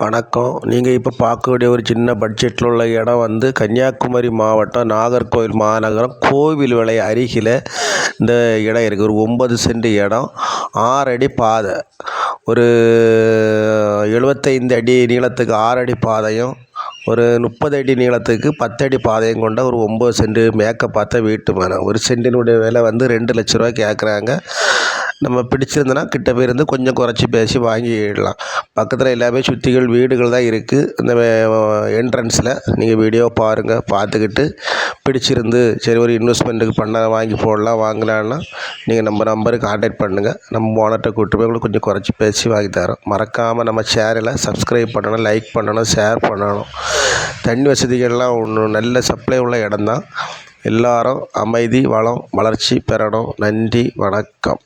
வணக்கம். நீங்கள் இப்போ பார்க்கக்கூடிய ஒரு சின்ன பட்ஜெட்டில் உள்ள இடம் வந்து கன்னியாகுமரி மாவட்டம் நாகர்கோவில் மாநகரம் கோவில் விலை அருகில் இந்த இடம் இருக்குது. ஒரு 9 சென்ட் இடம், 6 அடி பாதை, ஒரு 75 அடி நீளத்துக்கு 6 அடி பாதையும், ஒரு 30 அடி நீளத்துக்கு 10 அடி பாதையும் கொண்ட ஒரு 9 சென்ட் மேற்க பார்த்த வீட்டு மனை. ஒரு சென்டினுடைய விலை வந்து 2 லட்ச ரூபா கேட்குறாங்க. நம்ம பிடிச்சிருந்தனா கிட்ட போயிருந்து கொஞ்சம் குறைச்சி பேசி வாங்கிடலாம். பக்கத்தில் எல்லாமே சுற்றிகள் வீடுகள் தான் இருக்குது. இந்த என்ட்ரன்ஸில் நீங்கள் வீடியோ பாருங்கள். பார்த்துக்கிட்டு பிடிச்சிருந்து சரி ஒரு இன்வெஸ்ட்மெண்ட்டுக்கு பண்ண வாங்கி போடலாம் வாங்கினான்னா நீங்கள் நம்ம நம்பருக்கு கான்டாக்ட் பண்ணுங்கள். நம்ம ஓனர்கிட்ட கூப்பிட்டு போய் உங்களுக்கு கொஞ்சம் குறைச்சி பேசி வாங்கி தரோம். மறக்காமல் நம்ம சேனலை சப்ஸ்கிரைப் பண்ணணும், லைக் பண்ணணும், ஷேர் பண்ணணும். தண்ணி வசதிகள்லாம் ஒன்று நல்ல சப்ளை உள்ள இடம்தான். எல்லாரும் அமைதி, வளம், வளர்ச்சி பெறணும். நன்றி, வணக்கம்.